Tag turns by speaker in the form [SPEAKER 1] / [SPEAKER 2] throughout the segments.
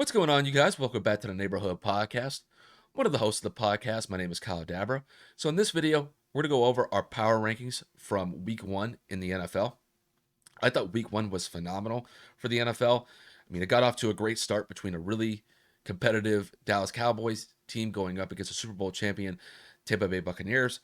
[SPEAKER 1] What's going on, you guys? Welcome back to the Neighborhood Podcast. One of the hosts of the podcast. My name is Kyle Dabra. So, in this video, we're going to go over our power rankings from week one in the NFL. I thought week one was phenomenal for the NFL. I mean, it got off to a great start between a really competitive Dallas Cowboys team going up against a Super Bowl champion Tampa Bay Buccaneers.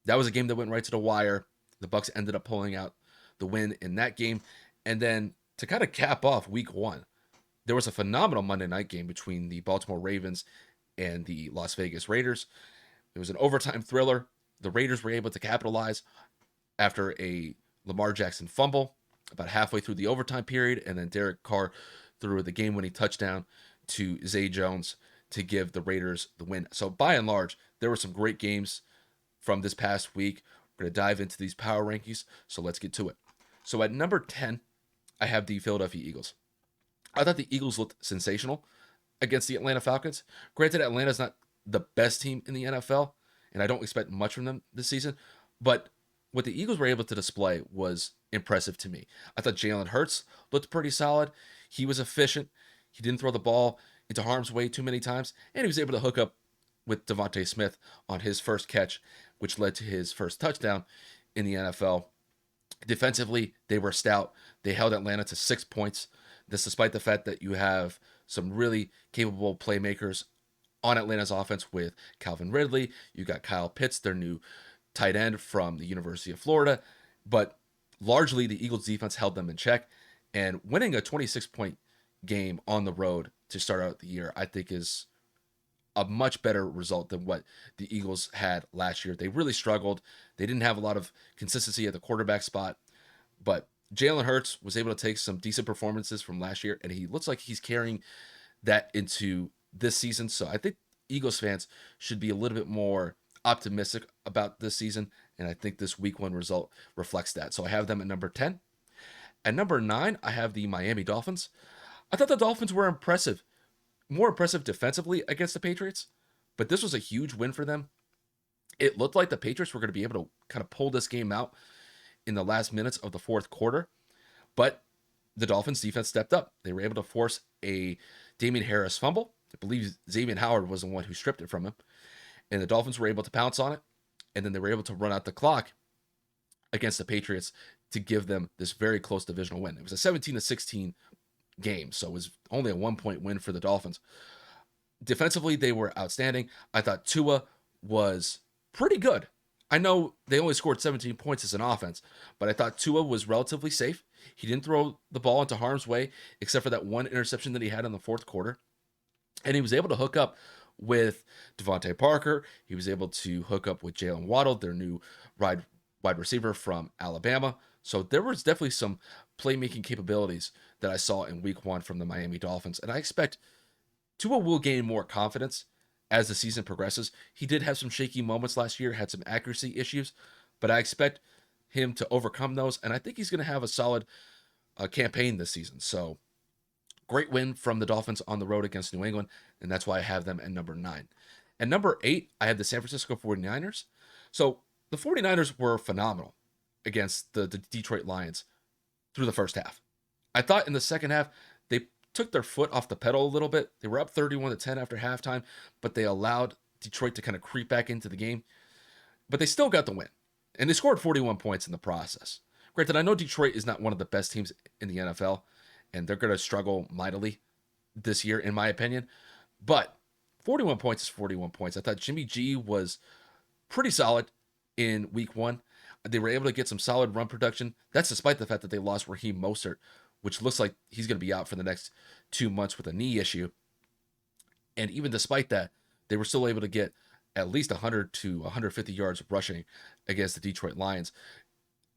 [SPEAKER 1] That was a game that went right to the wire. The Bucs ended up pulling out the win in that game. And then to kind of cap off week one, there was a phenomenal Monday night game between the Baltimore Ravens and the Las Vegas Raiders. It was an overtime thriller. The Raiders were able to capitalize after a Lamar Jackson fumble about halfway through the overtime period, and then Derek Carr threw the game-winning touchdown to Zay Jones to give the Raiders the win. So by and large, there were some great games from this past week. We're going to dive into these power rankings, so let's get to it. So at number 10, I have the Philadelphia Eagles. I thought the Eagles looked sensational against the Atlanta Falcons. Granted, Atlanta's not the best team in the NFL, and I don't expect much from them this season, but what the Eagles were able to display was impressive to me. I thought Jalen Hurts looked pretty solid. He was efficient. He didn't throw the ball into harm's way too many times, and he was able to hook up with Devontae Smith on his first catch, which led to his first touchdown in the NFL. Defensively, they were stout. They held Atlanta to 6 points. This despite the fact that you have some really capable playmakers on Atlanta's offense with Calvin Ridley. You got Kyle Pitts, their new tight end from the University of Florida. But largely, the Eagles defense held them in check. And winning a 26-point game on the road to start out the year, I think, is a much better result than what the Eagles had last year. They really struggled. They didn't have a lot of consistency at the quarterback spot. But Jalen Hurts was able to take some decent performances from last year, and he looks like he's carrying that into this season. So I think Eagles fans should be a little bit more optimistic about this season, and I think this week one result reflects that. So I have them at number 10. At number 9, I have the Miami Dolphins. I thought the Dolphins were impressive, more impressive defensively against the Patriots, but this was a huge win for them. It looked like the Patriots were going to be able to kind of pull this game out in the last minutes of the fourth quarter, but the Dolphins defense stepped up. They were able to force a Damian Harris fumble. I believe Xavier Howard was the one who stripped it from him, and the Dolphins were able to pounce on it, and then they were able to run out the clock against the Patriots to give them this very close divisional win. It was a 17-16 game, so it was only a 1-point win for the Dolphins. Defensively, they were outstanding. I thought Tua was pretty good. I know they only scored 17 points as an offense, but I thought Tua was relatively safe. He didn't throw the ball into harm's way, except for that one interception that he had in the fourth quarter. And he was able to hook up with Devontae Parker. He was able to hook up with Jalen Waddle, their new wide receiver from Alabama. So there was definitely some playmaking capabilities that I saw in week one from the Miami Dolphins. And I expect Tua will gain more confidence as the season progresses. He did have some shaky moments last year, had some accuracy issues, but I expect him to overcome those, and I think he's going to have a solid campaign this season. So great win from the Dolphins on the road against New England, and that's why I have them at number 9. At number 8, I have the San Francisco 49ers. So the 49ers were phenomenal against the Detroit Lions through the first half. I thought in the second half, they took their foot off the pedal a little bit. They were up 31-10 after halftime, but they allowed Detroit to kind of creep back into the game. But they still got the win, and they scored 41 points in the process. Granted, I know Detroit is not one of the best teams in the NFL, and they're going to struggle mightily this year, in my opinion. But 41 points is 41 points. I thought Jimmy G was pretty solid in week one. They were able to get some solid run production. That's despite the fact that they lost Raheem Mostert, which looks like he's going to be out for the next 2 months with a knee issue. And even despite that, they were still able to get at least 100 to 150 yards rushing against the Detroit Lions.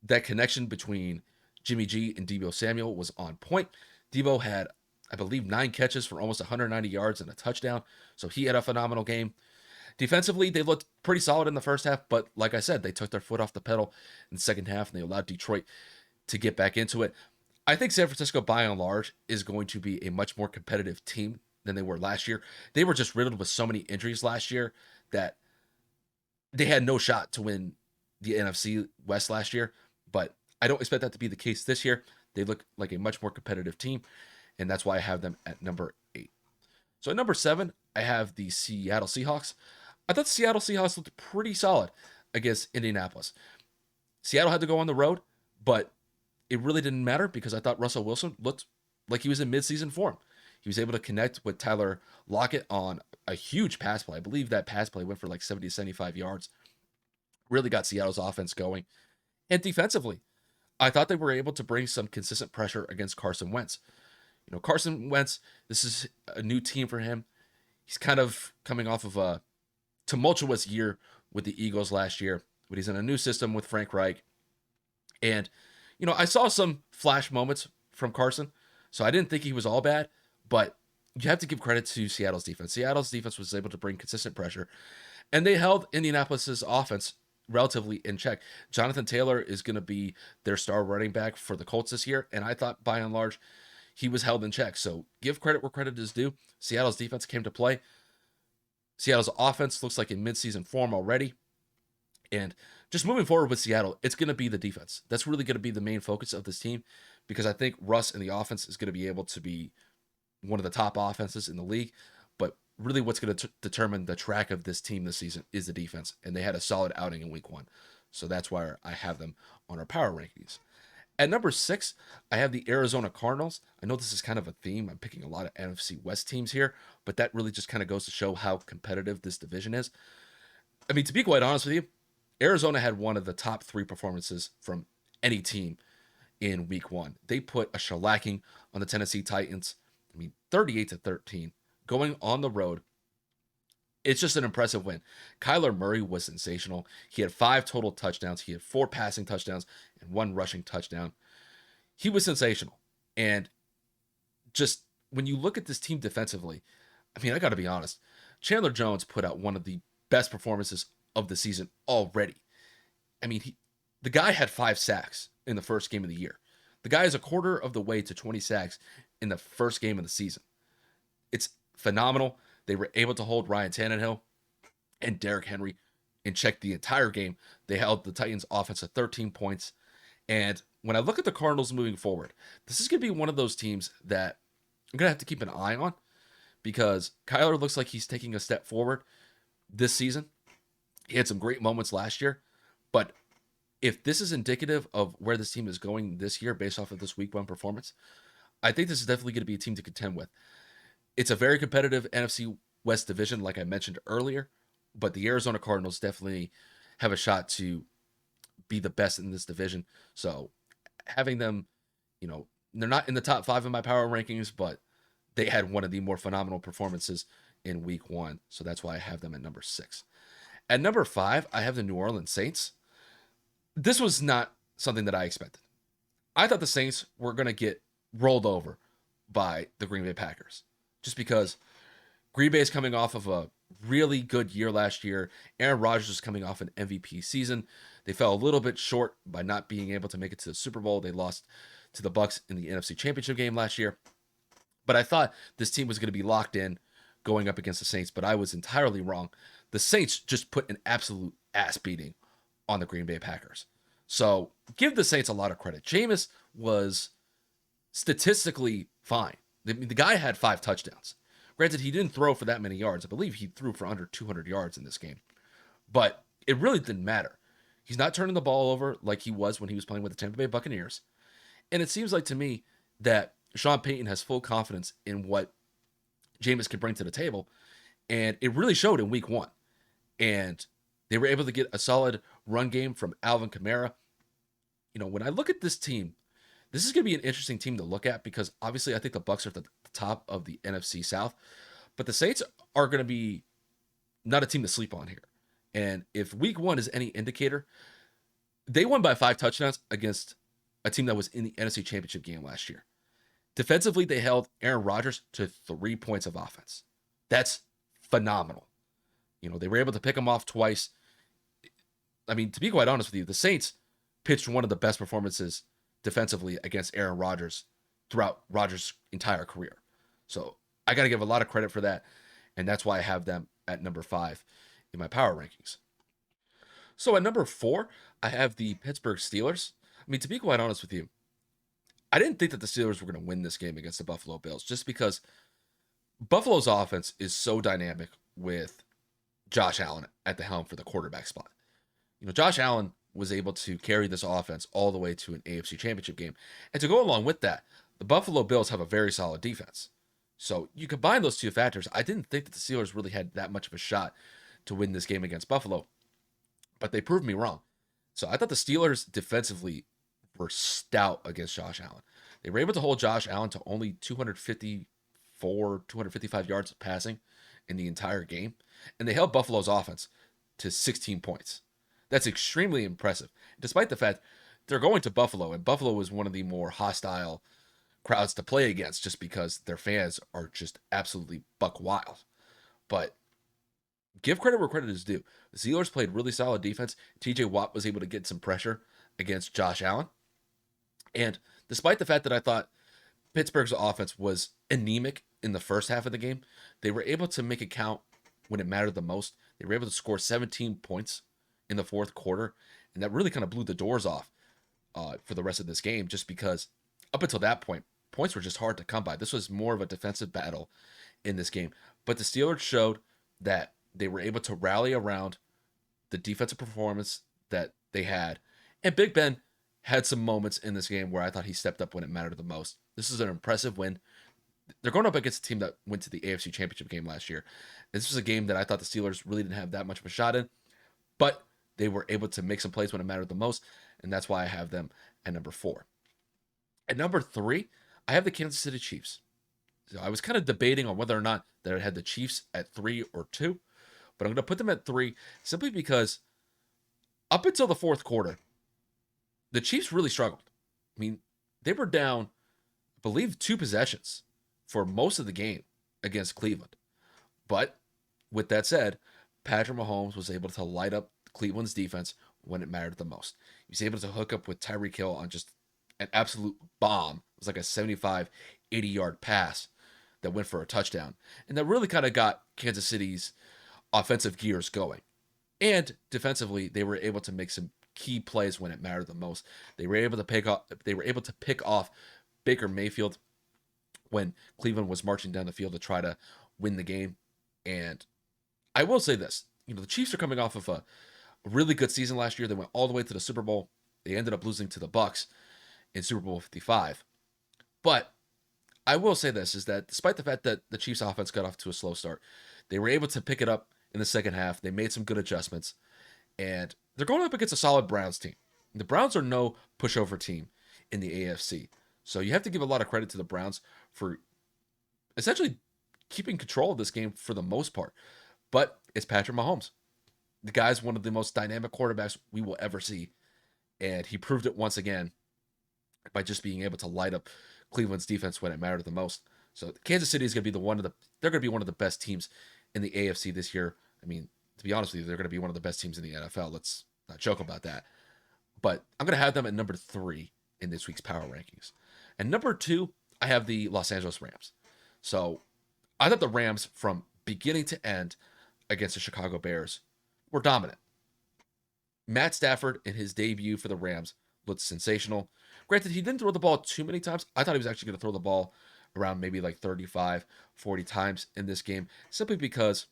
[SPEAKER 1] That connection between Jimmy G and Deebo Samuel was on point. Deebo had, I believe, 9 catches for almost 190 yards and a touchdown, so he had a phenomenal game. Defensively, they looked pretty solid in the first half, but like I said, they took their foot off the pedal in the second half, and they allowed Detroit to get back into it. I think San Francisco, by and large, is going to be a much more competitive team than they were last year. They were just riddled with so many injuries last year that they had no shot to win the NFC West last year, but I don't expect that to be the case this year. They look like a much more competitive team, and that's why I have them at number 8. So at number 7, I have the Seattle Seahawks. I thought the Seattle Seahawks looked pretty solid against Indianapolis. Seattle had to go on the road, but it really didn't matter because I thought Russell Wilson looked like he was in midseason form. He was able to connect with Tyler Lockett on a huge pass play. I believe that pass play went for like 70 to 75 yards. Really got Seattle's offense going. And defensively, I thought they were able to bring some consistent pressure against Carson Wentz. Carson Wentz, this is a new team for him. He's kind of coming off of a tumultuous year with the Eagles last year, but he's in a new system with Frank Reich. And, I saw some flash moments from Carson, so I didn't think he was all bad, but you have to give credit to Seattle's defense. Seattle's defense was able to bring consistent pressure, and they held Indianapolis's offense relatively in check. Jonathan Taylor is going to be their star running back for the Colts this year, and I thought by and large he was held in check. So give credit where credit is due. Seattle's defense came to play. Seattle's offense looks like in midseason form already. And just moving forward with Seattle, it's going to be the defense. That's really going to be the main focus of this team because I think Russ and the offense is going to be able to be one of the top offenses in the league. But really what's going to determine the track of this team this season is the defense. And they had a solid outing in week 1. So that's why I have them on our power rankings. At number 6, I have the Arizona Cardinals. I know this is kind of a theme. I'm picking a lot of NFC West teams here, but that really just kind of goes to show how competitive this division is. I mean, to be quite honest with you, Arizona had one of the top 3 performances from any team in week 1. They put a shellacking on the Tennessee Titans. 38-13, going on the road. It's just an impressive win. Kyler Murray was sensational. He had 5 total touchdowns. He had 4 passing touchdowns and 1 rushing touchdown. He was sensational. And just when you look at this team defensively, I got to be honest. Chandler Jones put out one of the best performances of the season already. The guy had 5 sacks in the first game of the year. The guy is a quarter of the way to 20 sacks in the first game of the season. It's phenomenal. They were able to hold Ryan Tannehill and Derrick Henry in check the entire game. They held the Titans offense at 13 points. And when I look at the Cardinals moving forward, this is going to be one of those teams that I'm going to have to keep an eye on because Kyler looks like he's taking a step forward this season. He had some great moments last year, but if this is indicative of where this team is going this year based off of this week 1 performance, I think this is definitely going to be a team to contend with. It's a very competitive NFC West division, like I mentioned earlier, but the Arizona Cardinals definitely have a shot to be the best in this division. So having them, they're not in the top 5 in my power rankings, but they had one of the more phenomenal performances in week 1. So that's why I have them at number 6. At number 5, I have the New Orleans Saints. This was not something that I expected. I thought the Saints were going to get rolled over by the Green Bay Packers just because Green Bay is coming off of a really good year last year. Aaron Rodgers is coming off an MVP season. They fell a little bit short by not being able to make it to the Super Bowl. They lost to the Bucs in the NFC Championship game last year. But I thought this team was going to be locked in going up against the Saints, but I was entirely wrong. The Saints just put an absolute ass beating on the Green Bay Packers. So give the Saints a lot of credit. Jameis was statistically fine. The guy had 5 touchdowns. Granted, he didn't throw for that many yards. I believe he threw for under 200 yards in this game. But it really didn't matter. He's not turning the ball over like he was when he was playing with the Tampa Bay Buccaneers. And it seems like to me that Sean Payton has full confidence in what Jameis can bring to the table. And it really showed in week 1. And they were able to get a solid run game from Alvin Kamara. When I look at this team, this is going to be an interesting team to look at because obviously I think the Bucs are at the top of the NFC South, but the Saints are going to be not a team to sleep on here. And if week 1 is any indicator, they won by 5 touchdowns against a team that was in the NFC Championship game last year. Defensively, they held Aaron Rodgers to 3 points of offense. That's phenomenal. They were able to pick him off twice. To be quite honest with you, the Saints pitched one of the best performances defensively against Aaron Rodgers throughout Rodgers' entire career. So I got to give a lot of credit for that. And that's why I have them at number 5 in my power rankings. So at number 4, I have the Pittsburgh Steelers. To be quite honest with you, I didn't think that the Steelers were going to win this game against the Buffalo Bills just because Buffalo's offense is so dynamic with Josh Allen at the helm for the quarterback spot. Josh Allen was able to carry this offense all the way to an AFC Championship game. And to go along with that, the Buffalo Bills have a very solid defense. So you combine those two factors. I didn't think that the Steelers really had that much of a shot to win this game against Buffalo, but they proved me wrong. So I thought the Steelers defensively were stout against Josh Allen. They were able to hold Josh Allen to only 254, 255 yards of passing in the entire game, and they held Buffalo's offense to 16 points. That's extremely impressive, despite the fact they're going to Buffalo, and Buffalo was one of the more hostile crowds to play against just because their fans are just absolutely buck wild. But give credit where credit is due. The Steelers played really solid defense. TJ Watt was able to get some pressure against Josh Allen. And despite the fact that I thought Pittsburgh's offense was anemic in the first half of the game, they were able to make it count when it mattered the most. They were able to score 17 points in the fourth quarter, and that really kind of blew the doors off for the rest of this game, just because up until that point, points were just hard to come by. This was more of a defensive battle in this game. But the Steelers showed that they were able to rally around the defensive performance that they had. And Big Ben had some moments in this game where I thought he stepped up when it mattered the most. This is an impressive win. They're going up against a team that went to the AFC Championship game last year. This was a game that I thought the Steelers really didn't have that much of a shot in, but they were able to make some plays when it mattered the most, and that's why I have them at number 4. At number 3, I have the Kansas City Chiefs. So I was kind of debating on whether or not that I had the Chiefs at 3 or 2, but I'm going to put them at 3 simply because up until the fourth quarter, the Chiefs really struggled. I mean, they were down, I believe, 2 possessions for most of the game against Cleveland. But with that said, Patrick Mahomes was able to light up Cleveland's defense when it mattered the most. He was able to hook up with Tyreek Hill on just an absolute bomb. It was like a 75, 80-yard pass that went for a touchdown. And that really kind of got Kansas City's offensive gears going. And defensively, they were able to make some key plays when it mattered the most. They were able to pick off Baker Mayfield when Cleveland was marching down the field to try to win the game. And I will say this, the Chiefs are coming off of a really good season last year. They went all the way to the Super Bowl. They ended up losing to the Bucs in Super Bowl 55. But I will say this, is that despite the fact that the Chiefs offense got off to a slow start, they were able to pick it up in the second half. They made some good adjustments, and they're going up against a solid Browns team. The Browns are no pushover team in the AFC. So you have to give a lot of credit to the Browns for essentially keeping control of this game for the most part. But it's Patrick Mahomes. The guy's one of the most dynamic quarterbacks we will ever see. And he proved it once again by just being able to light up Cleveland's defense when it mattered the most. So Kansas City is going to be they're going to be one of the best teams in the AFC this year. I mean, to be honest with you, they're going to be one of the best teams in the NFL. Let's not joke about that. But I'm going to have them at number 3 in this week's power rankings. And number 2, I have the Los Angeles Rams. So I thought the Rams, from beginning to end against the Chicago Bears, were dominant. Matt Stafford, in his debut for the Rams, looked sensational. Granted, he didn't throw the ball too many times. I thought he was actually going to throw the ball around maybe like 35, 40 times in this game, simply because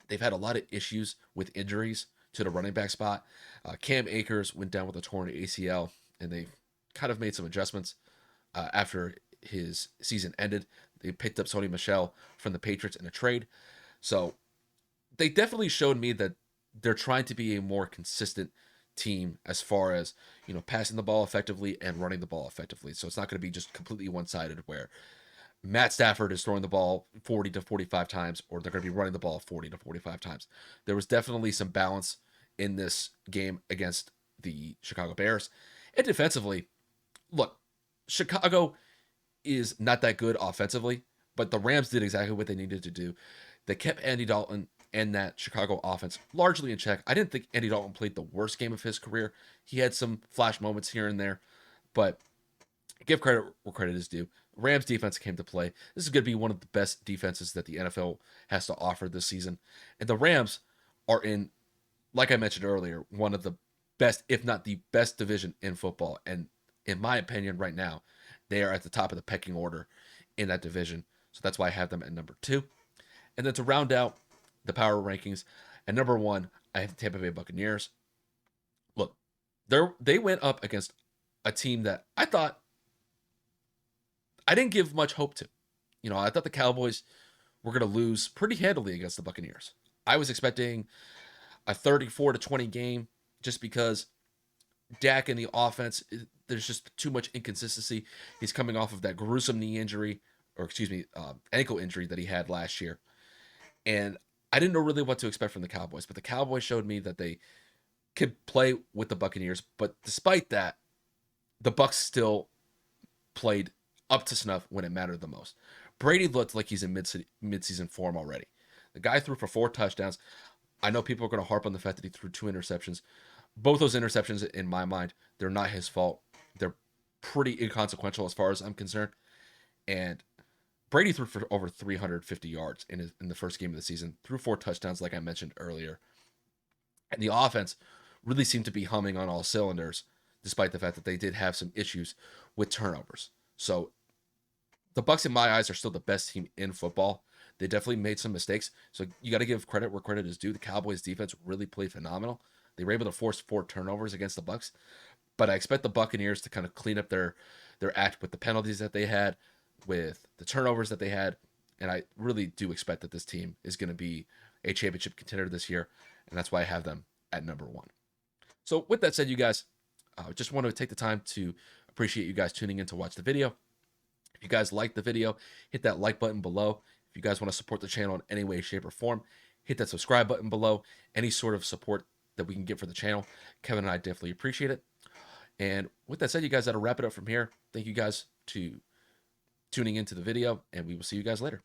[SPEAKER 1] they've had a lot of issues with injuries to the running back spot. Cam Akers went down with a torn ACL, and they kind of made some adjustments after his season ended. They picked up Sony Michel from the Patriots in a trade. So they definitely showed me that they're trying to be a more consistent team as far as, passing the ball effectively and running the ball effectively. So it's not going to be just completely one-sided where Matt Stafford is throwing the ball 40 to 45 times, or they're going to be running the ball 40 to 45 times. There was definitely some balance in this game against the Chicago Bears. And defensively, look, Chicago is not that good offensively, but the Rams did exactly what they needed to do. They kept Andy Dalton and that Chicago offense largely in check. I didn't think Andy Dalton played the worst game of his career. He had some flash moments here and there, but give credit where credit is due. Rams defense came to play. This is going to be one of the best defenses that the NFL has to offer this season. And the Rams are in, like I mentioned earlier, one of the best, if not the best division in football. And in my opinion, right now, they are at the top of the pecking order in that division. So that's why I have them at number 2. And then to round out the power rankings, at number 1, I have the Tampa Bay Buccaneers. Look, they went up against a team that I thought I didn't give much hope to. I thought the Cowboys were going to lose pretty handily against the Buccaneers. I was expecting a 34-20 game just because Dak in the offense, there's just too much inconsistency. He's coming off of that gruesome knee injury, or excuse me, ankle injury that he had last year. And I didn't know really what to expect from the Cowboys, but the Cowboys showed me that they could play with the Buccaneers. But despite that, the Bucs still played up to snuff when it mattered the most. Brady looked like he's in mid-season form already. The guy threw for 4 touchdowns. I know people are going to harp on the fact that he threw 2 interceptions. Both those interceptions, in my mind, they're not his fault. They're pretty inconsequential as far as I'm concerned. And Brady threw for over 350 yards in the first game of the season, threw 4 touchdowns, like I mentioned earlier. And the offense really seemed to be humming on all cylinders, despite the fact that they did have some issues with turnovers. So the Bucs, in my eyes, are still the best team in football. They definitely made some mistakes, so you got to give credit where credit is due. The Cowboys' defense really played phenomenal. They were able to force 4 turnovers against the Bucs, but I expect the Buccaneers to kind of clean up their act with the penalties that they had, with the turnovers that they had, and I really do expect that this team is going to be a championship contender this year, and that's why I have them at number 1. So with that said, you guys, just want to take the time to appreciate you guys tuning in to watch the video. If you guys like the video, hit that like button below. If you guys want to support the channel in any way, shape, or form, hit that subscribe button below. Any sort of support that we can get for the channel, Kevin and I definitely appreciate it. And with that said, you guys, that'll wrap it up from here. Thank you guys to tuning into the video, and we will see you guys later.